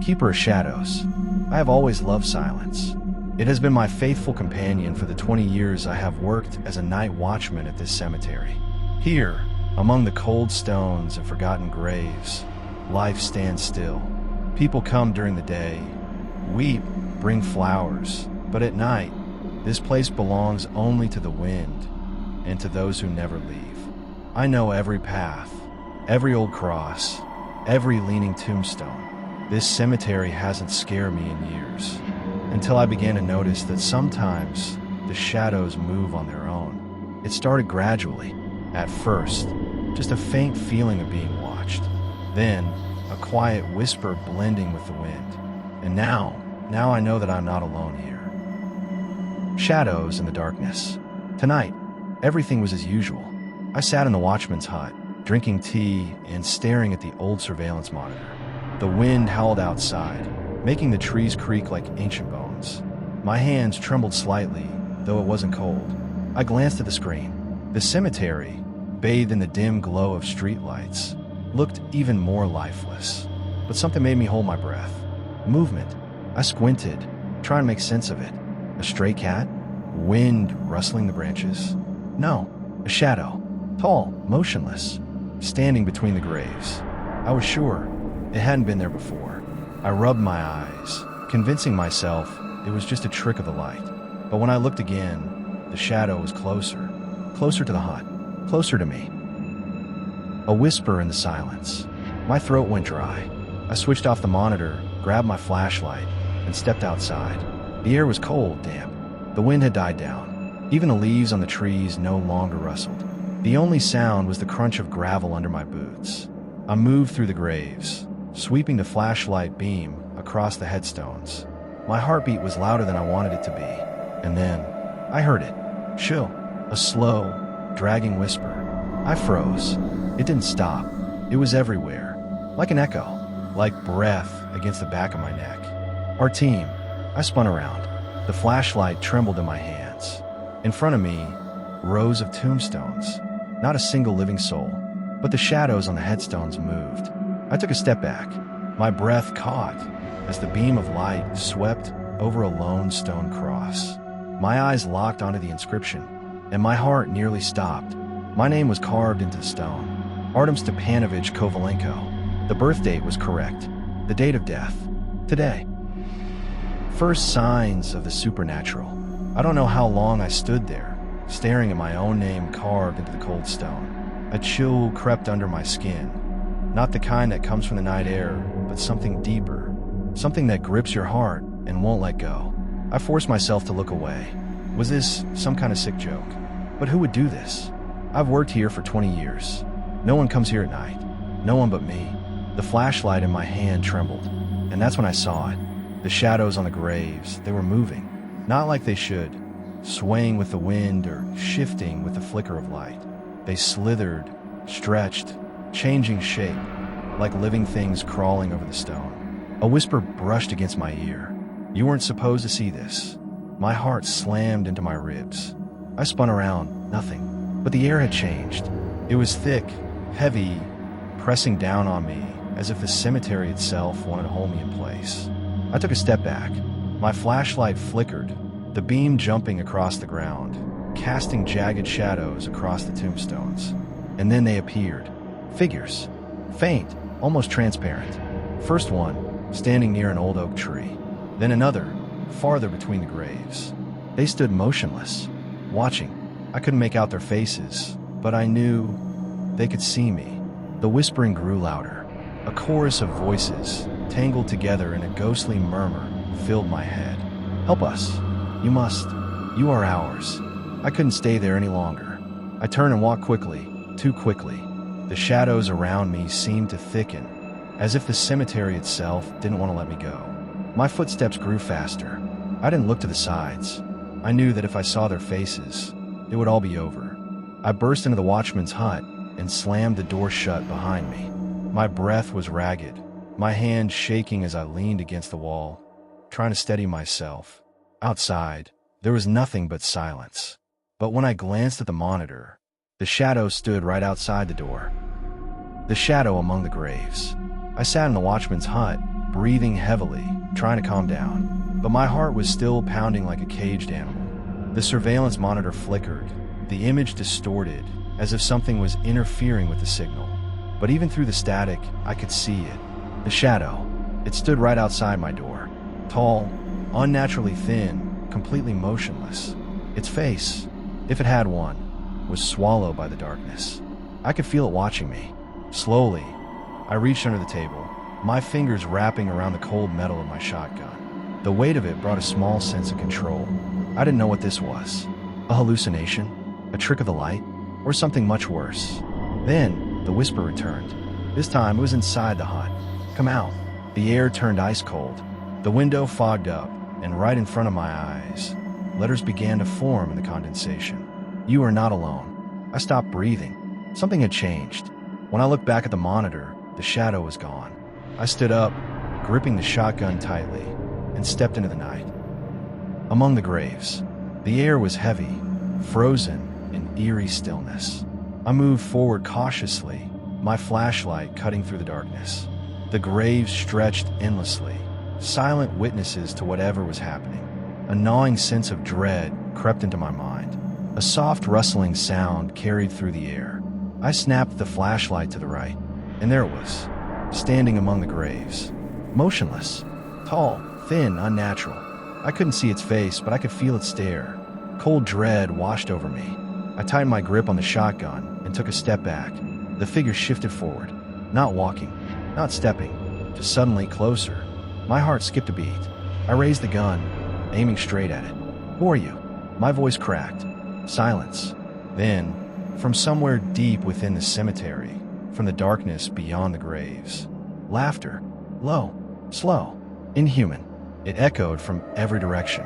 keeper of shadows. I have always loved silence. It has been my faithful companion for the 20 years I have worked as a night watchman at this cemetery. Here, among the cold stones and forgotten graves, life stands still. People come during the day, weep, bring flowers, but at night, this place belongs only to the wind and to those who never leave. I know every path, every old cross, every leaning tombstone. This cemetery hasn't scared me in years, until I began to notice that sometimes the shadows move on their own. It started gradually. At first, just a faint feeling of being watched. Then, a quiet whisper blending with the wind. And now I know that I'm not alone here. Shadows in the darkness. Tonight, everything was as usual. I sat in the watchman's hut, drinking tea and staring at the old surveillance monitor. The wind howled outside, making the trees creak like ancient bones. My hands trembled slightly, though it wasn't cold. I glanced at the screen. The cemetery, bathed in the dim glow of streetlights, looked even more lifeless. But something made me hold my breath. Movement. I squinted, trying to make sense of it. A stray cat? Wind rustling the branches? No, a shadow. Tall, motionless, standing between the graves. I was sure it hadn't been there before. I rubbed my eyes, convincing myself it was just a trick of the light. But when I looked again, the shadow was closer. Closer to the hut. Closer to me. A whisper in the silence. My throat went dry. I switched off the monitor, grabbed my flashlight, and stepped outside. The air was cold, damp. The wind had died down. Even the leaves on the trees no longer rustled. The only sound was the crunch of gravel under my boots. I moved through the graves, sweeping the flashlight beam across the headstones. My heartbeat was louder than I wanted it to be. And then, I heard it. Chill. A slow, dragging whisper. I froze. It didn't stop. It was everywhere. Like an echo. Like breath against the back of my neck. Our team. I spun around. The flashlight trembled in my hands. In front of me, rows of tombstones. Not a single living soul. But the shadows on the headstones moved. I took a step back. My breath caught as the beam of light swept over a lone stone cross. My eyes locked onto the inscription, and my heart nearly stopped. My name was carved into the stone. Artem Stepanovich Kovalenko. The birth date was correct. The date of death. Today. First signs of the supernatural. I don't know how long I stood there, staring at my own name carved into the cold stone. A chill crept under my skin. Not the kind that comes from the night air, but something deeper. Something that grips your heart and won't let go. I forced myself to look away. Was this some kind of sick joke? But who would do this? I've worked here for 20 years. No one comes here at night. No one but me. The flashlight in my hand trembled, and that's when I saw it. The shadows on the graves, they were moving. Not like they should, swaying with the wind or shifting with the flicker of light. They slithered, stretched, changing shape, like living things crawling over the stone. A whisper brushed against my ear. You weren't supposed to see this. My heart slammed into my ribs. I spun around, nothing. But the air had changed. It was thick, heavy, pressing down on me as if the cemetery itself wanted to hold me in place. I took a step back. My flashlight flickered, the beam jumping across the ground, casting jagged shadows across the tombstones. And then they appeared. Figures. Faint, almost transparent. First one, standing near an old oak tree. Then another, farther between the graves. They stood motionless, watching. I couldn't make out their faces, but I knew they could see me. The whispering grew louder. A chorus of voices, tangled together in a ghostly murmur, filled my head. Help us. You must. You are ours. I couldn't stay there any longer. I turned and walked quickly, too quickly. The shadows around me seemed to thicken, as if the cemetery itself didn't want to let me go. My footsteps grew faster. I didn't look to the sides. I knew that if I saw their faces, it would all be over. I burst into the watchman's hut and slammed the door shut behind me. My breath was ragged, my hand shaking as I leaned against the wall, trying to steady myself. Outside, there was nothing but silence. But when I glanced at the monitor, the shadow stood right outside the door. The shadow among the graves. I sat in the watchman's hut, breathing heavily, trying to calm down. But my heart was still pounding like a caged animal. The surveillance monitor flickered, the image distorted, as if something was interfering with the signal. But even through the static, I could see it. The shadow. It stood right outside my door. Tall, unnaturally thin, completely motionless. Its face, if it had one, was swallowed by the darkness. I could feel it watching me. Slowly, I reached under the table, my fingers wrapping around the cold metal of my shotgun. The weight of it brought a small sense of control. I didn't know what this was. A hallucination? A trick of the light? Or something much worse? Then, the whisper returned. This time, it was inside the hut. Come out. The air turned ice cold. The window fogged up, and right in front of my eyes, letters began to form in the condensation. You are not alone. I stopped breathing. Something had changed. When I looked back at the monitor, the shadow was gone. I stood up, gripping the shotgun tightly, and stepped into the night. Among the graves, the air was heavy, frozen in eerie stillness. I moved forward cautiously, my flashlight cutting through the darkness. The graves stretched endlessly, silent witnesses to whatever was happening. A gnawing sense of dread crept into my mind. A soft rustling sound carried through the air. I snapped the flashlight to the right, and there it was, standing among the graves. Motionless, tall, thin, unnatural. I couldn't see its face, but I could feel its stare. Cold dread washed over me. I tightened my grip on the shotgun and took a step back. The figure shifted forward, not walking, not stepping, just suddenly closer. My heart skipped a beat. I raised the gun, aiming straight at it. Who are you? My voice cracked. Silence. Then, from somewhere deep within the cemetery, from the darkness beyond the graves, laughter. Low, slow, inhuman. It echoed from every direction.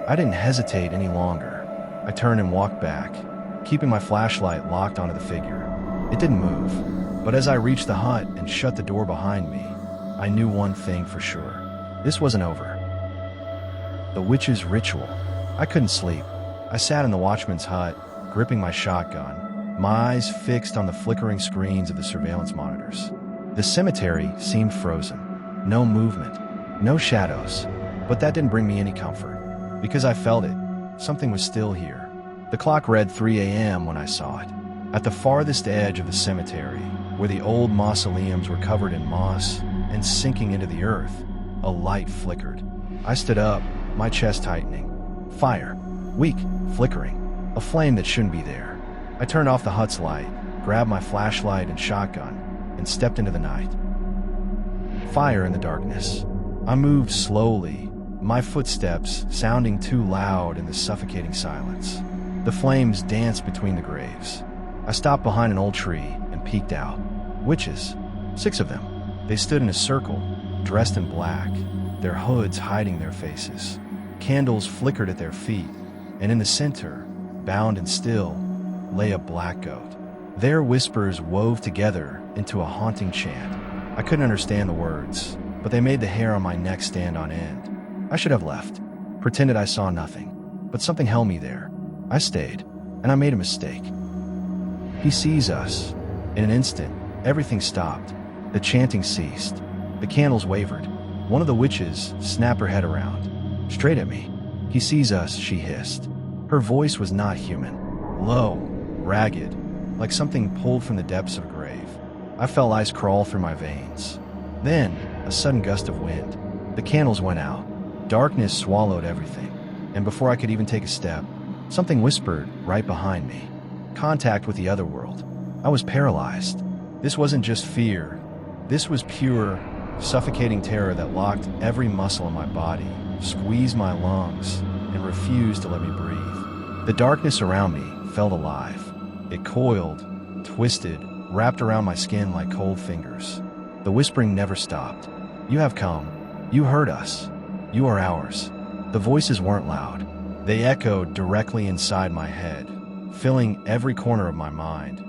I didn't hesitate any longer. I turned and walked back, keeping my flashlight locked onto the figure. It didn't move, but as I reached the hut and shut the door behind me, I knew one thing for sure. This wasn't over. The witch's ritual. I couldn't sleep. I sat in the watchman's hut, gripping my shotgun, my eyes fixed on the flickering screens of the surveillance monitors. The cemetery seemed frozen. No movement, no shadows. But that didn't bring me any comfort, because I felt it. Something was still here. The clock read 3 a.m. when I saw it. At the farthest edge of the cemetery, where the old mausoleums were covered in moss and sinking into the earth, a light flickered. I stood up, my chest tightening. Fire. Weak, flickering. A flame that shouldn't be there. I turned off the hut's light, grabbed my flashlight and shotgun, and stepped into the night. Fire in the darkness. I moved slowly, my footsteps sounding too loud in the suffocating silence. The flames danced between the graves. I stopped behind an old tree and peeked out. Witches. 6 of them. They stood in a circle, dressed in black, their hoods hiding their faces. Candles flickered at their feet, and in the center, bound and still, lay a black goat. Their whispers wove together into a haunting chant. I couldn't understand the words, but they made the hair on my neck stand on end. I should have left, pretended I saw nothing, but something held me there. I stayed, and I made a mistake. He sees us. In an instant, everything stopped. The chanting ceased. The candles wavered. One of the witches snapped her head around, straight at me. He sees us, she hissed. Her voice was not human. Low, ragged, like something pulled from the depths of a grave. I felt ice crawl through my veins. Then, a sudden gust of wind. The candles went out. Darkness swallowed everything. And before I could even take a step, something whispered right behind me. Contact with the other world. I was paralyzed. This wasn't just fear. This was pure, suffocating terror that locked every muscle in my body, squeezed my lungs, and refused to let me breathe. The darkness around me felt alive. It coiled, twisted, wrapped around my skin like cold fingers. The whispering never stopped. You have come. You heard us. You are ours. The voices weren't loud. They echoed directly inside my head, filling every corner of my mind,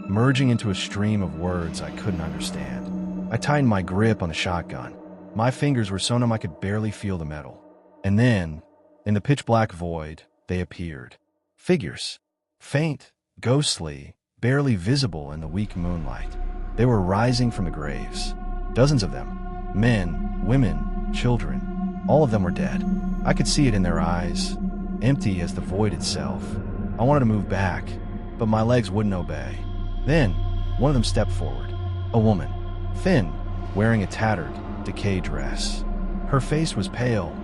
merging into a stream of words I couldn't understand. I tightened my grip on the shotgun. My fingers were so numb I could barely feel the metal. And then, in the pitch-black void, they appeared. Figures. Faint, ghostly, barely visible in the weak moonlight. They were rising from the graves. Dozens of them. Men, Women, children, all of them were dead. I could see it in their eyes, empty as the void itself. I wanted to move back, but my legs wouldn't obey. Then, one of them stepped forward. A woman, thin, wearing a tattered, decayed dress. Her face was pale,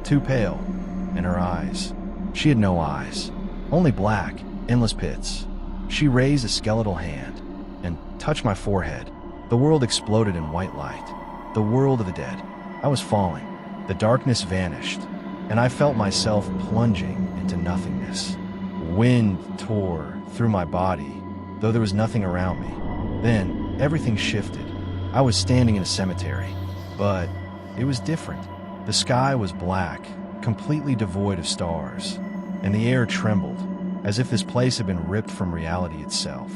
too pale, and her eyes. She had no eyes, only black, endless pits. She raised a skeletal hand and touched my forehead. The world exploded in white light. The world of the dead. I was falling. The darkness vanished, and I felt myself plunging into nothingness. Wind tore through my body, though there was nothing around me. Then, everything shifted. I was standing in a cemetery, but it was different. The sky was black, completely devoid of stars, and the air trembled, as if this place had been ripped from reality itself.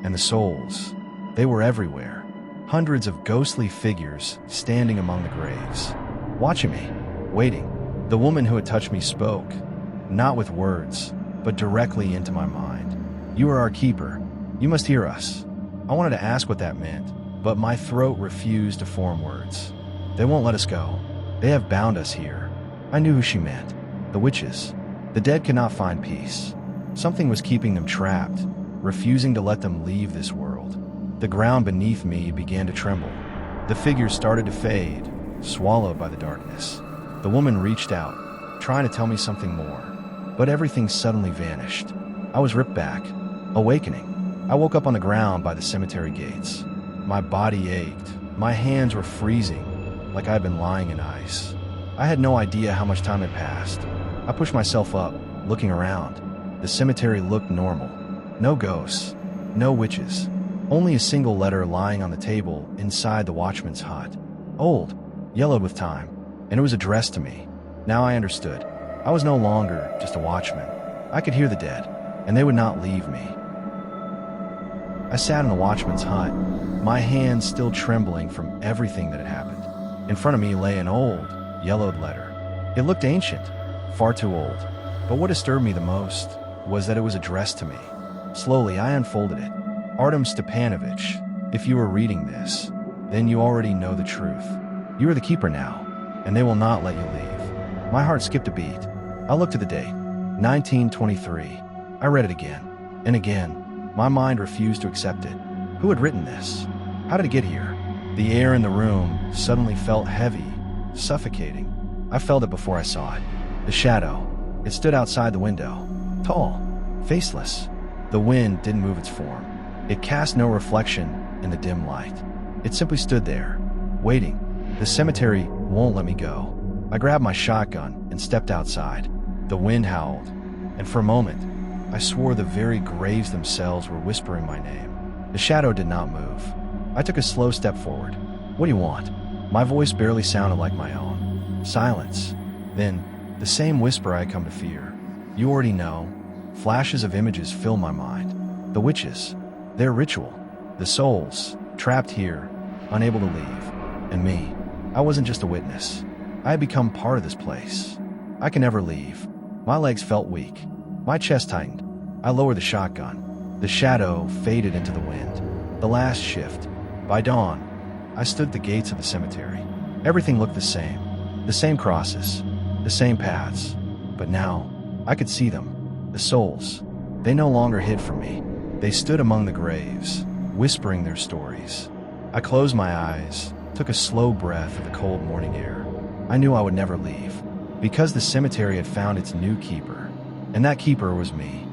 And the souls, they were everywhere. Hundreds of ghostly figures standing among the graves, watching me, waiting. The woman who had touched me spoke, not with words, but directly into my mind. "You are our keeper. You must hear us." I wanted to ask what that meant, but my throat refused to form words. "They won't let us go. They have bound us here." I knew who she meant. The witches. The dead could not find peace. Something was keeping them trapped, refusing to let them leave this world. The ground beneath me began to tremble. The figures started to fade, swallowed by the darkness. The woman reached out, trying to tell me something more, but everything suddenly vanished. I was ripped back, awakening. I woke up on the ground by the cemetery gates. My body ached. My hands were freezing, like I had been lying in ice. I had no idea how much time had passed. I pushed myself up, looking around. The cemetery looked normal. No ghosts, no witches. Only a single letter lying on the table inside the watchman's hut. Old, yellowed with time, and it was addressed to me. Now I understood. I was no longer just a watchman. I could hear the dead, and they would not leave me. I sat in the watchman's hut, my hands still trembling from everything that had happened. In front of me lay an old, yellowed letter. It looked ancient, far too old. But what disturbed me the most was that it was addressed to me. Slowly, I unfolded it. "Artem Stepanovich, if you are reading this, then you already know the truth. You are the keeper now, and they will not let you leave." My heart skipped a beat. I looked at the date, 1923. I read it again, and again. My mind refused to accept it. Who had written this? How did it get here? The air in the room suddenly felt heavy, suffocating. I felt it before I saw it. The shadow. It stood outside the window. Tall, faceless. The wind didn't move its form. It cast no reflection in the dim light. It simply stood there, waiting. The cemetery won't let me go. I grabbed my shotgun and stepped outside. The wind howled, and for a moment, I swore the very graves themselves were whispering my name. The shadow did not move. I took a slow step forward. "What do you want?" My voice barely sounded like my own. Silence. Then, the same whisper I had come to fear. "You already know." Flashes of images fill my mind. The witches, their ritual, the souls, trapped here, unable to leave. And me. I wasn't just a witness. I had become part of this place. I can never leave. My legs felt weak. My chest tightened. I lowered the shotgun. The shadow faded into the wind. The last shift. By dawn, I stood at the gates of the cemetery. Everything looked the same. The same crosses. The same paths. But now, I could see them. The souls. They no longer hid from me. They stood among the graves, whispering their stories. I closed my eyes, took a slow breath of the cold morning air. I knew I would never leave, because the cemetery had found its new keeper, and that keeper was me.